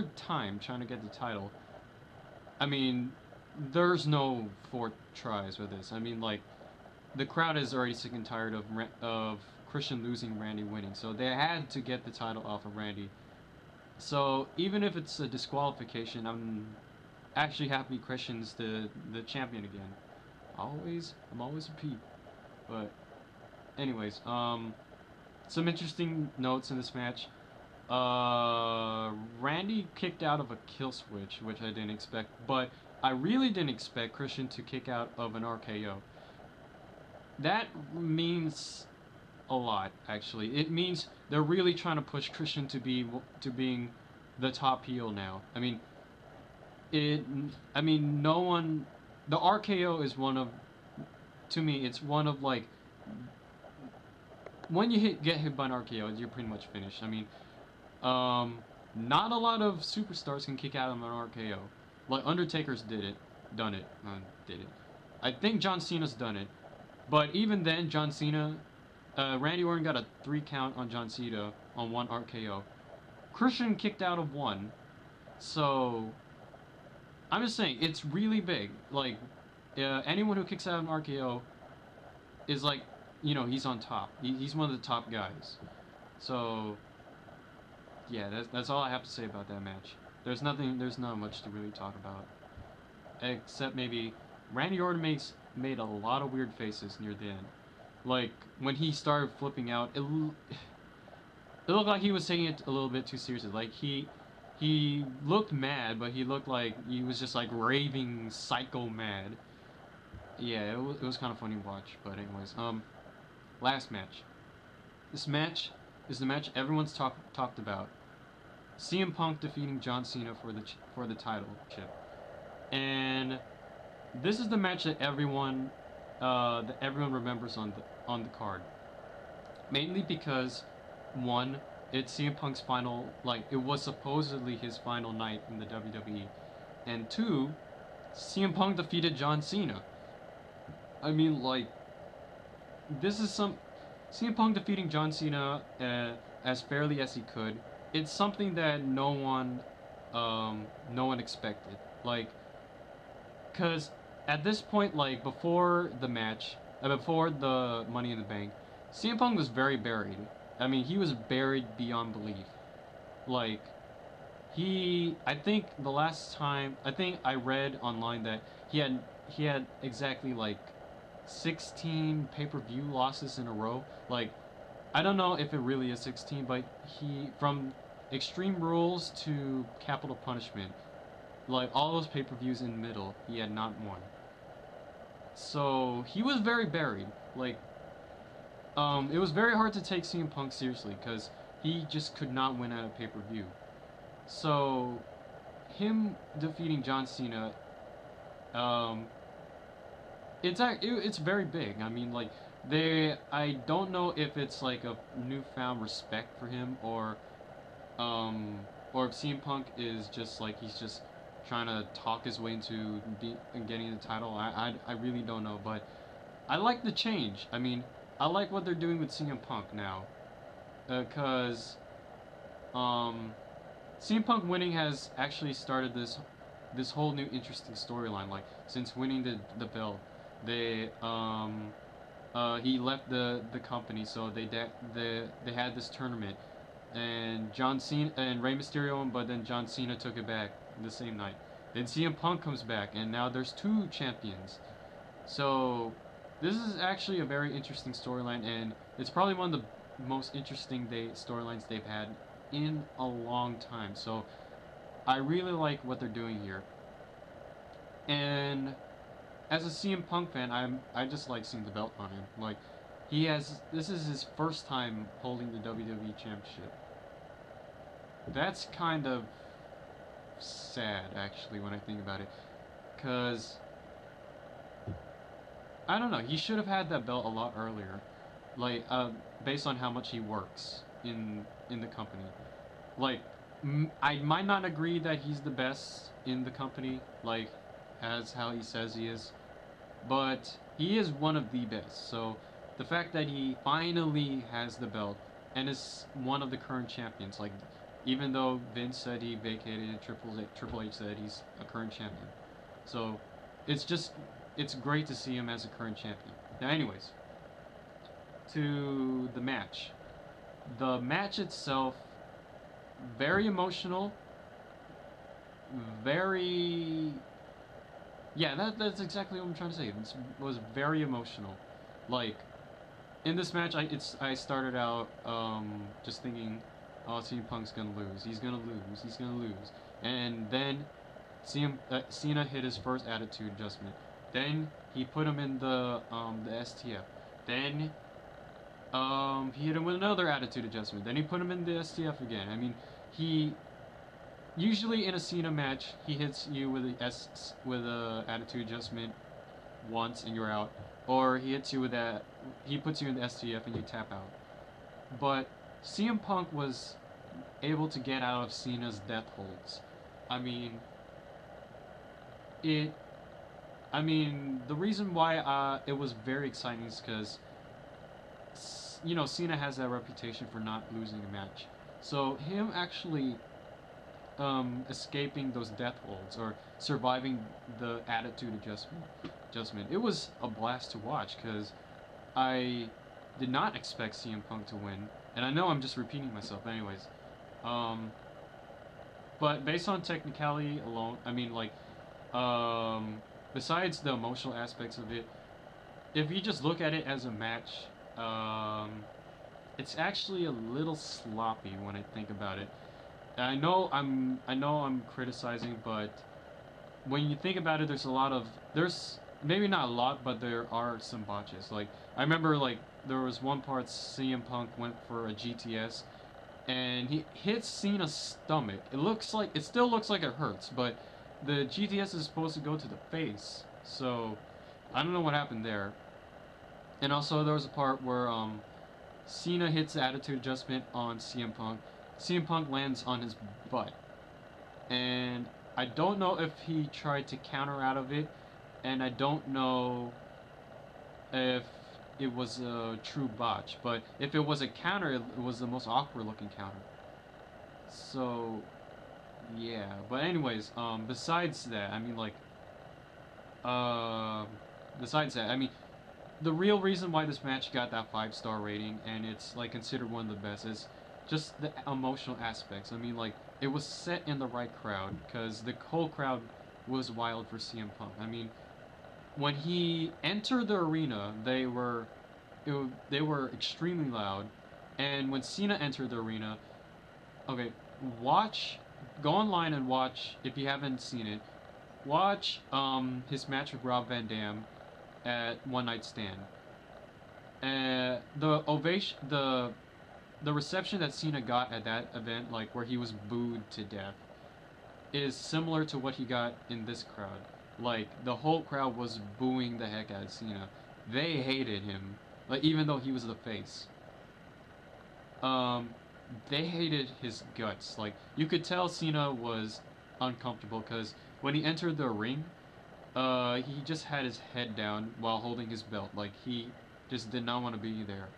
time trying to get the title. I mean, there's no 4 tries with this. I mean, like, the crowd is already sick and tired of Christian losing, Randy winning, so they had to get the title off of Randy. So even if it's a disqualification, I'm actually happy Christian's the champion again. I'm always a peep. But anyways, some interesting notes in this match. Randy kicked out of a kill switch, which I didn't expect, but I really didn't expect Christian to kick out of an RKO. That means a lot, actually. It means they're really trying to push Christian to being the top heel now. I mean, it. I mean, no one. The RKO is one of, to me, it's one of like, when you get hit by an RKO, you're pretty much finished. I mean, not a lot of superstars can kick out of an RKO. Like Undertaker's done it. I think John Cena's done it, but even then, John Cena, Randy Orton got a 3 count on John Cena on 1 RKO. Christian kicked out of 1, so I'm just saying it's really big. Like, anyone who kicks out of an RKO is like, he's on top. He's one of the top guys. So yeah, that's all I have to say about that match. There's not much to really talk about, except maybe Randy Orton made a lot of weird faces near the end. Like when he started flipping out, it looked like he was taking it a little bit too seriously. Like he looked mad, but he looked like he was just like raving psycho mad. Yeah, it was kind of funny to watch. But anyways, last match. This match is the match everyone's talked about. CM Punk defeating John Cena for the title chip, and this is the match that everyone remembers on the card. Mainly because, one, it's CM Punk's final, like, it was supposedly his final night in the WWE, and two, CM Punk defeated John Cena. I mean, like, this is CM Punk defeating John Cena as fairly as he could. It's something that no one expected. Like, cause at this point, like before the match, before the Money in the Bank, CM Punk was very buried. I mean, he was buried beyond belief. Like, I think the last time, I think I read online that he had exactly like 16 pay-per-view losses in a row. Like, I don't know if it really is 16, but from Extreme Rules to Capital Punishment, like all those pay-per-views in the middle, he had not won. So he was very buried. Like, it was very hard to take CM Punk seriously because he just could not win at a pay-per-view. So him defeating John Cena, it's very big. I mean, like, I don't know if it's like a newfound respect for him, or if CM Punk is just like he's just trying to talk his way into getting the title. I really don't know, but I like the change. I mean, I like what they're doing with CM Punk now, because CM Punk winning has actually started this whole new interesting storyline. Like, since winning the belt, he left the company, so they had this tournament, and John Cena and Rey Mysterio won, but then John Cena took it back the same night. Then CM Punk comes back, and now there's 2 champions. So this is actually a very interesting storyline, and it's probably one of the most interesting storylines they've had in a long time. So I really like what they're doing here. And as a CM Punk fan, I just like seeing the belt on him. Like, this is his first time holding the WWE Championship. That's kind of sad, actually, when I think about it, because I don't know, he should have had that belt a lot earlier, like, based on how much he works in the company. Like, I might not agree that he's the best in the company, like, as how he says he is, but he is one of the best. So the fact that he finally has the belt and is one of the current champions, like, even though Vince said he vacated and Triple H said he's a current champion. So it's just it's great to see him as a current champion. Now, anyways, to the match. The match itself, very emotional, very yeah, that's exactly what I'm trying to say. It was very emotional. Like in this match, I started out just thinking, oh, CM Punk's gonna lose. He's gonna lose. He's gonna lose. And then Cena hit his first attitude adjustment. Then he put him in the STF. Then he hit him with another attitude adjustment. Then he put him in the STF again. I mean, he usually in a Cena match he hits you with a attitude adjustment once and you're out, or he hits you with that he puts you in the STF and you tap out. But CM Punk was able to get out of Cena's death holds. I mean, it. I mean, the reason why it was very exciting is because Cena has that reputation for not losing a match. So him actually escaping those death holds or surviving the attitude adjustment, it was a blast to watch because I did not expect CM Punk to win, and I know I'm just repeating myself, anyways. But based on technicality alone, I mean, like, besides the emotional aspects of it, if you just look at it as a match, it's actually a little sloppy when I think about it. I know I'm criticizing, but when you think about it, there's maybe not a lot, but there are some botches. Like I remember, like there was one part CM Punk went for a GTS, and he hits Cena's stomach. It still looks like it hurts, but the GTS is supposed to go to the face, so I don't know what happened there. And also there was a part where Cena hits the attitude adjustment on CM Punk. CM Punk lands on his butt. And I don't know if he tried to counter out of it, and I don't know if it was a true botch, but if it was a counter, it was the most awkward looking counter. So, yeah. But anyways, besides that, I mean, like, besides that, I mean, the real reason why this match got that 5-star rating and it's like considered one of the best is just the emotional aspects. I mean, like it was set in the right crowd because the whole crowd was wild for CM Punk. I mean, when he entered the arena, they were extremely loud, and when Cena entered the arena, okay, go online and watch if you haven't seen it. Watch his match with Rob Van Dam at One Night Stand. The ovation, the reception that Cena got at that event, like where he was booed to death, is similar to what he got in this crowd. Like the whole crowd was booing the heck out of Cena. They hated him, like even though he was the face. Um, they hated his guts. Like you could tell Cena was uncomfortable because when he entered the ring, he just had his head down while holding his belt. Like he just did not want to be there.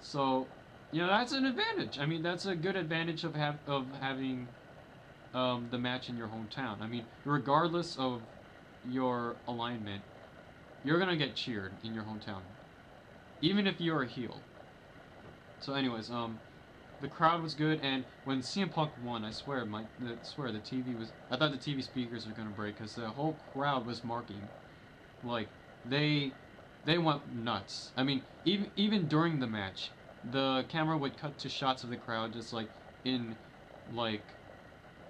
So, that's an advantage. I mean, that's a good advantage of having the match in your hometown. I mean, regardless of your alignment, you're gonna get cheered in your hometown, even if you're a heel. So, anyways, the crowd was good, and when CM Punk won, I swear the TV was. I thought the TV speakers were gonna break because the whole crowd was marking, like they went nuts. I mean, even during the match, the camera would cut to shots of the crowd just like in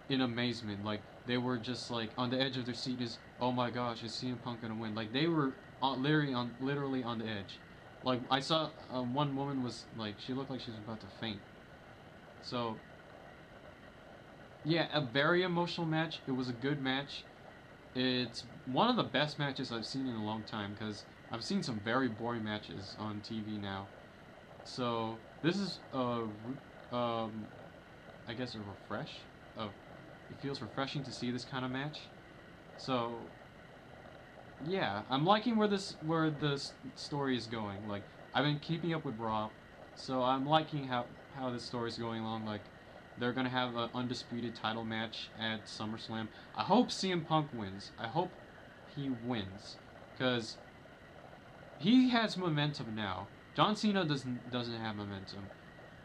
amazement, like they were just like on the edge of their seat. Is oh my gosh, is CM Punk gonna win? Like they were literally on the edge. Like I saw one woman was like she looked like she was about to faint. So yeah, a very emotional match. It was a good match. It's one of the best matches I've seen in a long time because I've seen some very boring matches on TV now. So this is I guess a refresh. It feels refreshing to see this kind of match. So yeah, I'm liking where the story is going. Like I've been keeping up with Raw, so I'm liking how this story is going along. Like They're gonna have an undisputed title match at SummerSlam. I hope CM Punk wins. I hope he wins, because he has momentum now. John Cena doesn't have momentum.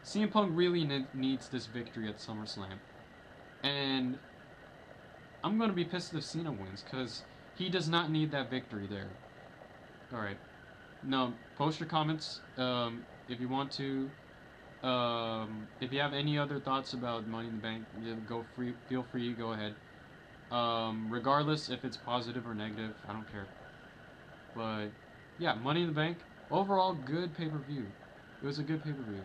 CM Punk really needs this victory at SummerSlam, and I'm gonna be pissed if Cena wins, because he does not need that victory there. All right. No, post your comments if you want to. If you have any other thoughts about Money in the Bank, feel free, go ahead. Regardless if it's positive or negative, I don't care. But yeah, Money in the Bank, overall good pay-per-view. It was a good pay-per-view.